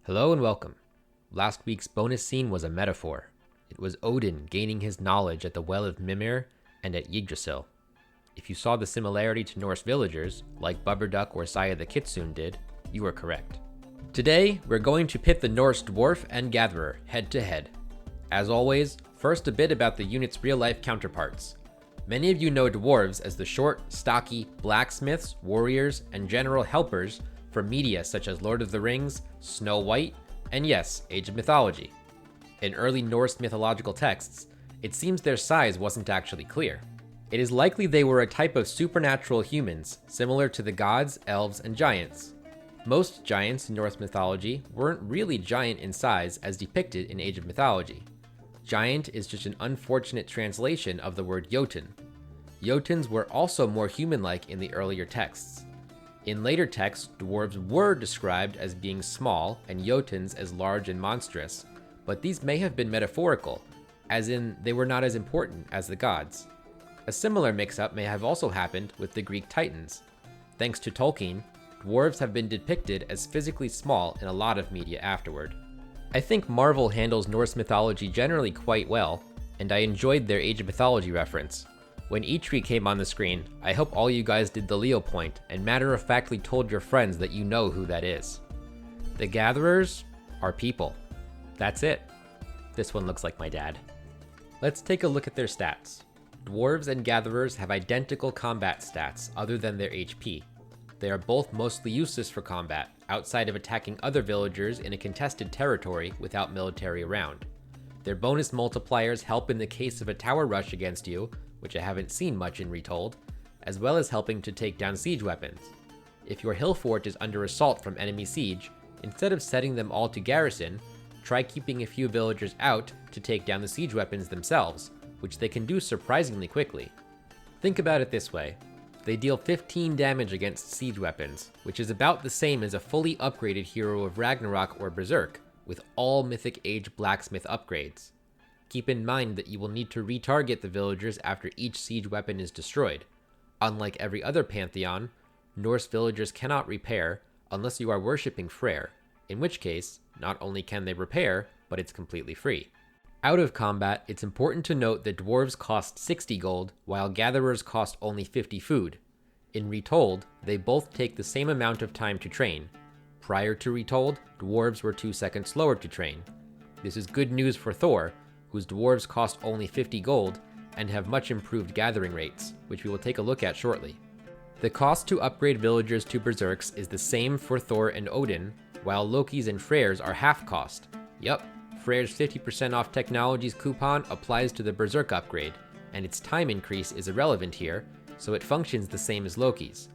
Hello and welcome. Last week's bonus scene was a metaphor. It was Odin gaining his knowledge at the Well of Mimir and at Yggdrasil. If you saw the similarity to Norse villagers, like Bubberduk or Saya the Kitsune did, you were correct. Today, we're going to pit the Norse Dwarf and Gatherer head to head. As always, first a bit about the unit's real-life counterparts. Many of you know dwarves as the short, stocky blacksmiths, warriors, and general helpers from media such as Lord of the Rings, Snow White, and yes, Age of Mythology. In early Norse mythological texts, it seems their size wasn't actually clear. It is likely they were a type of supernatural humans, similar to the gods, elves, and giants. Most giants in Norse mythology weren't really giant in size as depicted in Age of Mythology. Giant is just an unfortunate translation of the word Jotun. Jotuns were also more human-like in the earlier texts. In later texts, dwarves were described as being small and Jotuns as large and monstrous, but these may have been metaphorical, as in they were not as important as the gods. A similar mix-up may have also happened with the Greek Titans. Thanks to Tolkien, dwarves have been depicted as physically small in a lot of media afterward. I think Marvel handles Norse mythology generally quite well, and I enjoyed their Age of Mythology reference. When Eitri came on the screen, I hope all you guys did the Leo point and matter-of-factly told your friends that you know who that is. The Gatherers are people. That's it. This one looks like my dad. Let's take a look at their stats. Dwarves and Gatherers have identical combat stats other than their HP. They are both mostly useless for combat, outside of attacking other villagers in a contested territory without military around. Their bonus multipliers help in the case of a tower rush against you, which I haven't seen much in Retold, as well as helping to take down siege weapons. If your hill fort is under assault from enemy siege, instead of setting them all to garrison, try keeping a few villagers out to take down the siege weapons themselves, which they can do surprisingly quickly. Think about it this way. They deal 15 damage against siege weapons, which is about the same as a fully upgraded Hero of Ragnarok or Berserk, with all Mythic Age blacksmith upgrades. Keep in mind that you will need to retarget the villagers after each siege weapon is destroyed. Unlike every other pantheon, Norse villagers cannot repair unless you are worshipping Freyr, in which case, not only can they repair, but it's completely free. Out of combat, it's important to note that dwarves cost 60 gold, while gatherers cost only 50 food. In Retold, they both take the same amount of time to train. Prior to Retold, dwarves were 2 seconds slower to train. This is good news for Thor, whose dwarves cost only 50 gold and have much improved gathering rates, which we will take a look at shortly. The cost to upgrade villagers to Berserks is the same for Thor and Odin, while Loki's and Freyr's are half cost. Yup, Freyr's 50% off technologies coupon applies to the Berserk upgrade, and its time increase is irrelevant here, so it functions the same as Loki's.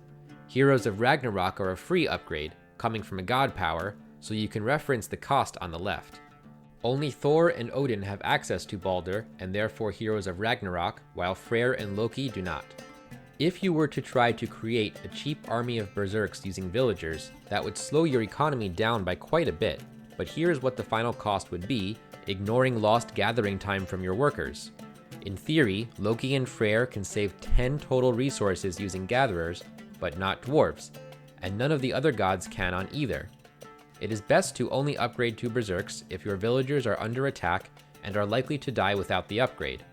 Heroes of Ragnarok are a free upgrade, coming from a god power, so you can reference the cost on the left. Only Thor and Odin have access to Baldur, and therefore Heroes of Ragnarok, while Freyr and Loki do not. If you were to try to create a cheap army of Berserks using villagers, that would slow your economy down by quite a bit, but here's what the final cost would be, ignoring lost gathering time from your workers. In theory, Loki and Freyr can save 10 total resources using gatherers, but not dwarves, and none of the other gods can on either. It is best to only upgrade to Berserks if your villagers are under attack and are likely to die without the upgrade.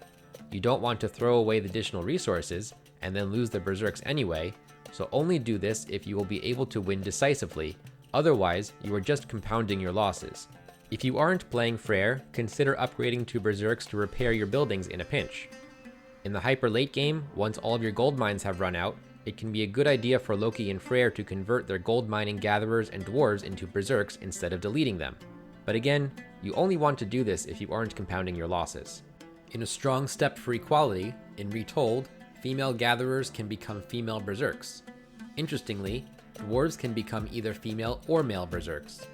You don't want to throw away the additional resources and then lose the Berserks anyway, so only do this if you will be able to win decisively, otherwise you are just compounding your losses. If you aren't playing Freyr, consider upgrading to Berserks to repair your buildings in a pinch. In the hyper late game, once all of your gold mines have run out, it can be a good idea for Loki and Freyr to convert their gold mining gatherers and dwarves into berserks instead of deleting them. But again, you only want to do this if you aren't compounding your losses. In a strong step for equality, in Retold, female gatherers can become female berserks. Interestingly, dwarves can become either female or male berserks.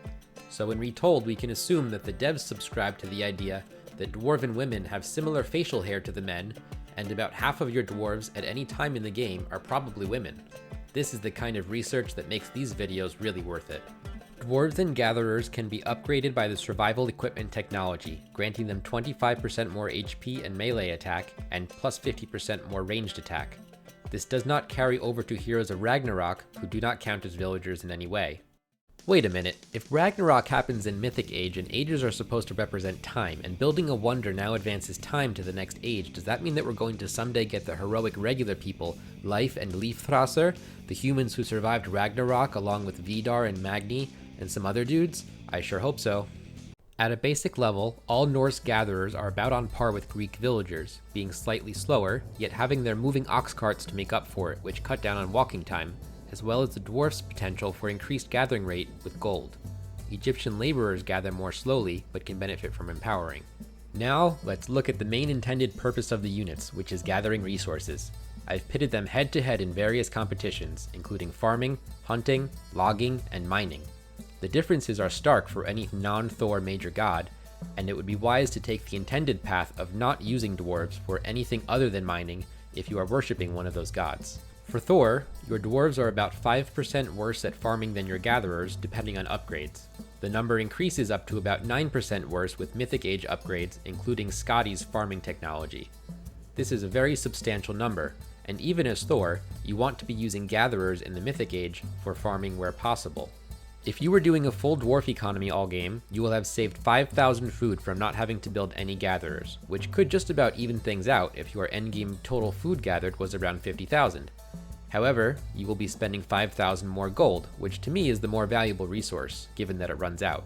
So in Retold, we can assume that the devs subscribe to the idea that dwarven women have similar facial hair to the men, and about half of your dwarves at any time in the game are probably women. This is the kind of research that makes these videos really worth it. Dwarves and Gatherers can be upgraded by the survival equipment technology, granting them 25% more HP and melee attack, and plus 50% more ranged attack. This does not carry over to Heroes of Ragnarok, who do not count as villagers in any way. Wait a minute, if Ragnarok happens in Mythic Age and ages are supposed to represent time, and building a wonder now advances time to the next age, does that mean that we're going to someday get the heroic regular people, Leif and Leifthraser, the humans who survived Ragnarok along with Vidar and Magni, and some other dudes? I sure hope so. At a basic level, all Norse gatherers are about on par with Greek villagers, being slightly slower, yet having their moving ox carts to make up for it, which cut down on walking time, as well as the dwarf's potential for increased gathering rate with gold. Egyptian laborers gather more slowly, but can benefit from empowering. Now, let's look at the main intended purpose of the units, which is gathering resources. I've pitted them head to head in various competitions, including farming, hunting, logging, and mining. The differences are stark for any non-Thor major god, and it would be wise to take the intended path of not using dwarves for anything other than mining if you are worshipping one of those gods. For Thor, your dwarves are about 5% worse at farming than your gatherers, depending on upgrades. The number increases up to about 9% worse with Mythic Age upgrades, including Scotty's farming technology. This is a very substantial number, and even as Thor, you want to be using gatherers in the Mythic Age for farming where possible. If you were doing a full dwarf economy all game, you will have saved 5,000 food from not having to build any gatherers, which could just about even things out if your endgame total food gathered was around 50,000. However, you will be spending 5,000 more gold, which to me is the more valuable resource, given that it runs out.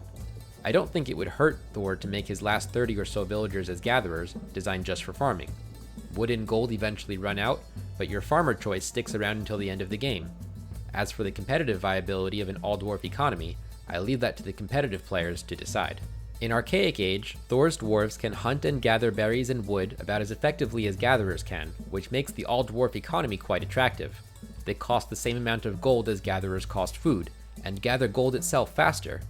I don't think it would hurt Thor to make his last 30 or so villagers as gatherers, designed just for farming. Wood and gold eventually run out, but your farmer choice sticks around until the end of the game. As for the competitive viability of an all-dwarf economy, I leave that to the competitive players to decide. In Archaic Age, Thor's dwarves can hunt and gather berries and wood about as effectively as gatherers can, which makes the all-dwarf economy quite attractive. They cost the same amount of gold as gatherers cost food, and gather gold itself faster.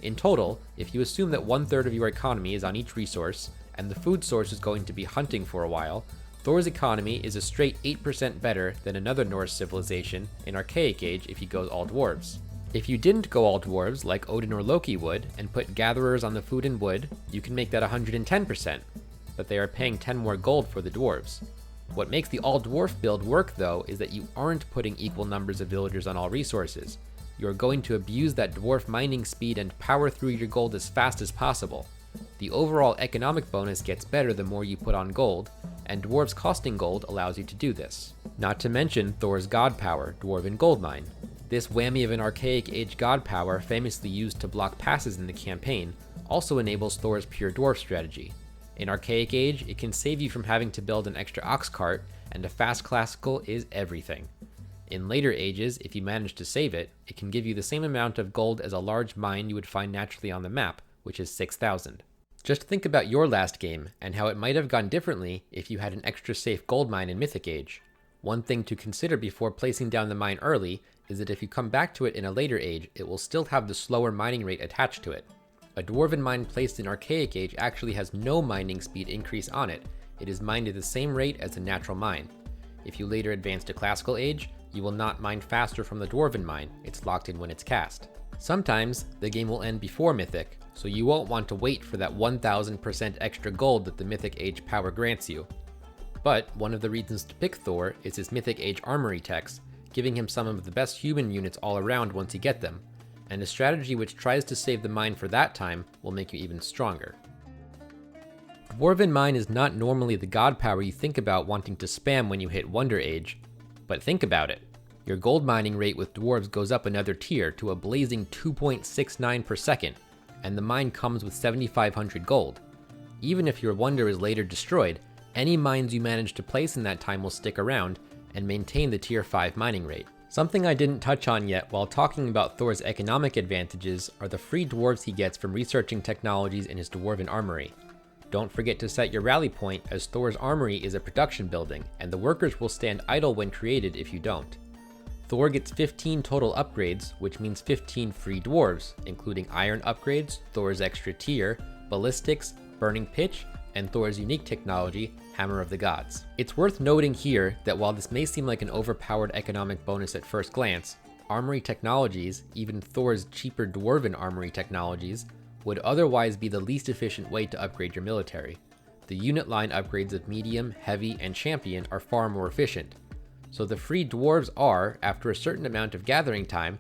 In total, if you assume that 1/3 of your economy is on each resource, and the food source is going to be hunting for a while, Thor's economy is a straight 8% better than another Norse civilization in Archaic Age if he goes all dwarves. If you didn't go all dwarves like Odin or Loki would, and put gatherers on the food and wood, you can make that 110%, but they are paying 10 more gold for the dwarves. What makes the all-dwarf build work, though, is that you aren't putting equal numbers of villagers on all resources. You are going to abuse that dwarf mining speed and power through your gold as fast as possible. The overall economic bonus gets better the more you put on gold, and dwarves costing gold allows you to do this. Not to mention Thor's god power, Dwarven Goldmine. This whammy of an Archaic Age god power, famously used to block passes in the campaign, also enables Thor's pure dwarf strategy. In Archaic Age, it can save you from having to build an extra ox cart, and a fast classical is everything. In later ages, if you manage to save it, it can give you the same amount of gold as a large mine you would find naturally on the map, which is 6,000. Just think about your last game, and how it might have gone differently if you had an extra safe gold mine in Mythic Age. One thing to consider before placing down the mine early is that if you come back to it in a later age, it will still have the slower mining rate attached to it. A dwarven mine placed in Archaic Age actually has no mining speed increase on it. It is mined at the same rate as a natural mine. If you later advance to Classical Age, you will not mine faster from the dwarven mine, it's locked in when it's cast. Sometimes, the game will end before Mythic, so you won't want to wait for that 1000% extra gold that the Mythic Age power grants you. But one of the reasons to pick Thor is his Mythic Age armory techs, giving him some of the best human units all around once you get them, and a strategy which tries to save the mine for that time will make you even stronger. Dwarven Mine is not normally the god power you think about wanting to spam when you hit Wonder Age, but think about it. Your gold mining rate with dwarves goes up another tier to a blazing 2.69 per second, and the mine comes with 7,500 gold. Even if your wonder is later destroyed, any mines you manage to place in that time will stick around and maintain the tier 5 mining rate. Something I didn't touch on yet while talking about Thor's economic advantages are the free dwarves he gets from researching technologies in his dwarven armory. Don't forget to set your rally point, as Thor's armory is a production building, and the workers will stand idle when created if you don't. Thor gets 15 total upgrades, which means 15 free dwarves, including iron upgrades, Thor's extra tier, ballistics, burning pitch, and Thor's unique technology, Hammer of the Gods. It's worth noting here that while this may seem like an overpowered economic bonus at first glance, armory technologies, even Thor's cheaper dwarven armory technologies, would otherwise be the least efficient way to upgrade your military. The unit line upgrades of medium, heavy, and champion are far more efficient. So the free dwarves are, after a certain amount of gathering time,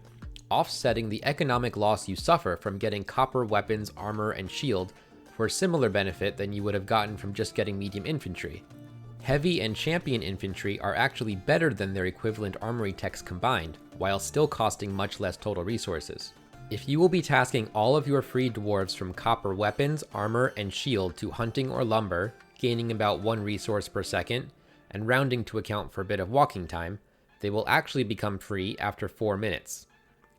offsetting the economic loss you suffer from getting copper weapons, armor, and shield for a similar benefit than you would have gotten from just getting medium infantry. Heavy and champion infantry are actually better than their equivalent armory techs combined, while still costing much less total resources. If you will be tasking all of your free dwarves from copper weapons, armor, and shield to hunting or lumber, gaining about 1 resource per second, and rounding to account for a bit of walking time, they will actually become free after 4 minutes.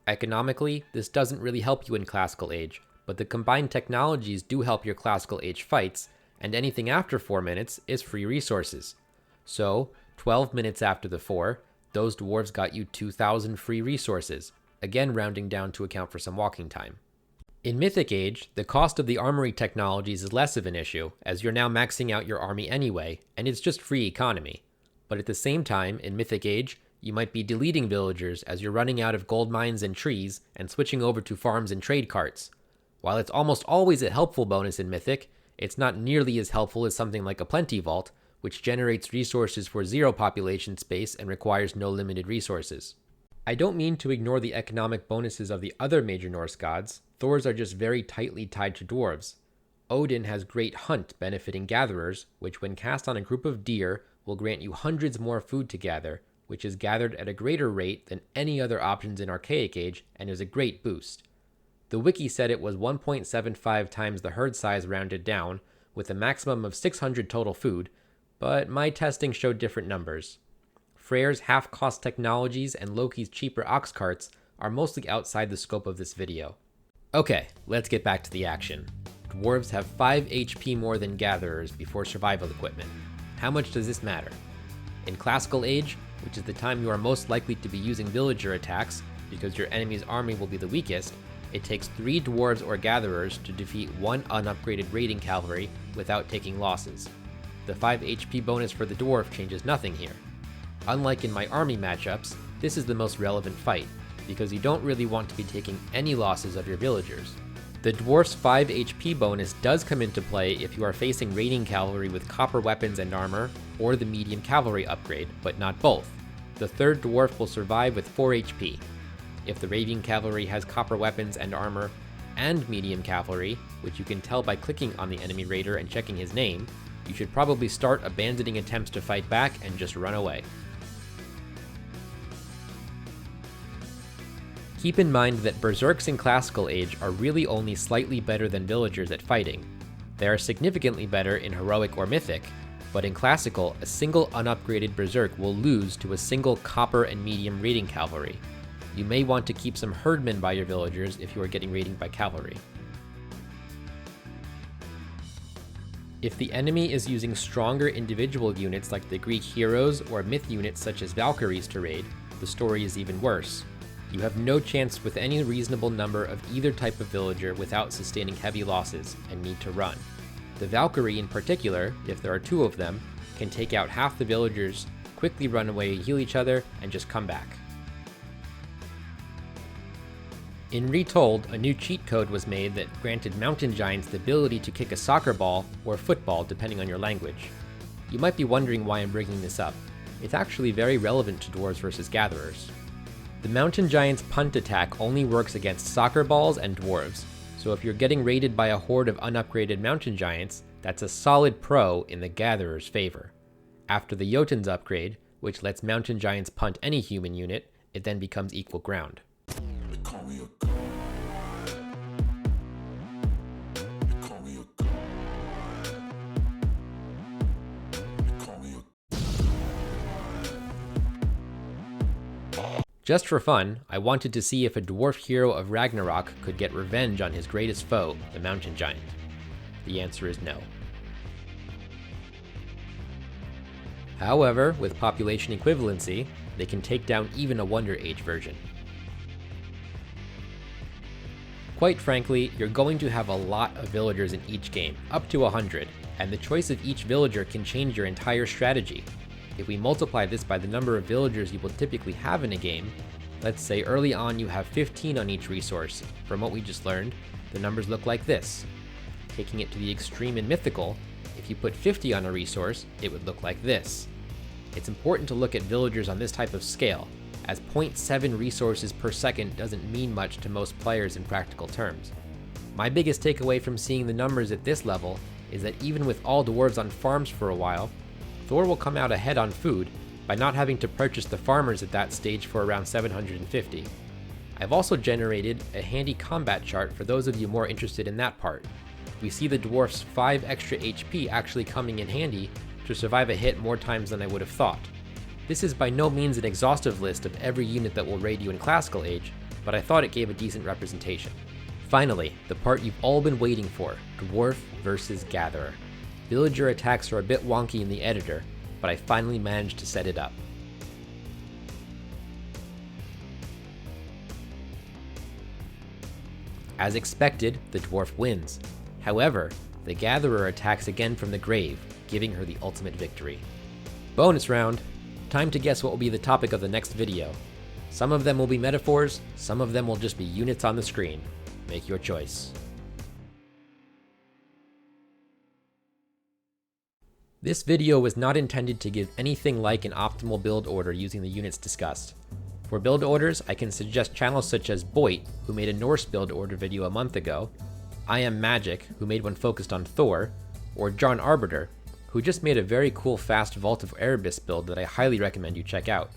Economically, this doesn't really help you in Classical Age, but the combined technologies do help your Classical Age fights, and anything after 4 minutes is free resources. So, 12 minutes after the 4, those dwarves got you 2,000 free resources, again rounding down to account for some walking time. In Mythic Age, the cost of the armory technologies is less of an issue, as you're now maxing out your army anyway, and it's just free economy. But at the same time, in Mythic Age, you might be deleting villagers as you're running out of gold mines and trees and switching over to farms and trade carts. While it's almost always a helpful bonus in Mythic, it's not nearly as helpful as something like a Plenty Vault, which generates resources for 0 population space and requires no limited resources. I don't mean to ignore the economic bonuses of the other major Norse gods. Thor's are just very tightly tied to dwarves. Odin has Great Hunt benefiting gatherers, which when cast on a group of deer will grant you hundreds more food to gather, which is gathered at a greater rate than any other options in Archaic Age and is a great boost. The wiki said it was 1.75 times the herd size rounded down, with a maximum of 600 total food, but my testing showed different numbers. Freyr's half-cost technologies and Loki's cheaper ox carts are mostly outside the scope of this video. Okay, let's get back to the action. Dwarves have 5 HP more than Gatherers before survival equipment. How much does this matter? In Classical Age, which is the time you are most likely to be using villager attacks because your enemy's army will be the weakest, it takes 3 dwarves or gatherers to defeat 1 unupgraded raiding cavalry without taking losses. The 5 HP bonus for the dwarf changes nothing here. Unlike in my army matchups, this is the most relevant fight, because you don't really want to be taking any losses of your villagers. The dwarf's 5 HP bonus does come into play if you are facing raiding cavalry with copper weapons and armor, or the medium cavalry upgrade, but not both. The third dwarf will survive with 4 HP. If the raiding cavalry has copper weapons and armor, and medium cavalry, which you can tell by clicking on the enemy raider and checking his name, you should probably start abandoning attempts to fight back and just run away. Keep in mind that Berserks in Classical Age are really only slightly better than villagers at fighting. They are significantly better in Heroic or Mythic, but in Classical, a single unupgraded Berserk will lose to a single copper and medium raiding cavalry. You may want to keep some herdmen by your villagers if you are getting raiding by cavalry. If the enemy is using stronger individual units like the Greek heroes or myth units such as Valkyries to raid, the story is even worse. You have no chance with any reasonable number of either type of villager without sustaining heavy losses and need to run. The Valkyrie in particular, if there are 2 of them, can take out half the villagers, quickly run away, heal each other, and just come back. In Retold, a new cheat code was made that granted mountain giants the ability to kick a soccer ball or football depending on your language. You might be wondering why I'm bringing this up. It's actually very relevant to Dwarves versus Gatherers. The mountain giant's punt attack only works against soccer balls and dwarves, so if you're getting raided by a horde of unupgraded mountain giants, that's a solid pro in the Gatherer's favor. After the Jotun's upgrade, which lets mountain giants punt any human unit, it then becomes equal ground. Just for fun, I wanted to see if a dwarf hero of Ragnarok could get revenge on his greatest foe, the mountain giant. The answer is no. However, with population equivalency, they can take down even a Wonder Age version. Quite frankly, you're going to have a lot of villagers in each game, up to 100, and the choice of each villager can change your entire strategy. If we multiply this by the number of villagers you will typically have in a game, let's say early on you have 15 on each resource. From what we just learned, the numbers look like this. Taking it to the extreme in Mythical, if you put 50 on a resource, it would look like this. It's important to look at villagers on this type of scale, as 0.7 resources per second doesn't mean much to most players in practical terms. My biggest takeaway from seeing the numbers at this level is that even with all dwarves on farms for a while, Thor will come out ahead on food by not having to purchase the farmers at that stage for around 750. I've also generated a handy combat chart for those of you more interested in that part. We see the dwarf's 5 extra HP actually coming in handy to survive a hit more times than I would have thought. This is by no means an exhaustive list of every unit that will raid you in Classical Age, but I thought it gave a decent representation. Finally, the part you've all been waiting for, Dwarf versus Gatherer. Villager attacks are a bit wonky in the editor, but I finally managed to set it up. As expected, the Dwarf wins. However, the Gatherer attacks again from the grave, giving her the ultimate victory. Bonus round! Time to guess what will be the topic of the next video. Some of them will be metaphors, some of them will just be units on the screen. Make your choice. This video was not intended to give anything like an optimal build order using the units discussed. For build orders, I can suggest channels such as Boit, who made a Norse build order video a month ago, AoM Magic, who made one focused on Thor, or John Arbiter, who just made a very cool fast Vault of Erebus build that I highly recommend you check out.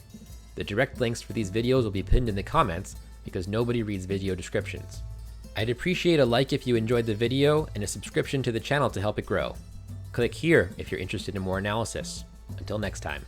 The direct links for these videos will be pinned in the comments because nobody reads video descriptions. I'd appreciate a like if you enjoyed the video and a subscription to the channel to help it grow. Click here if you're interested in more analysis. Until next time.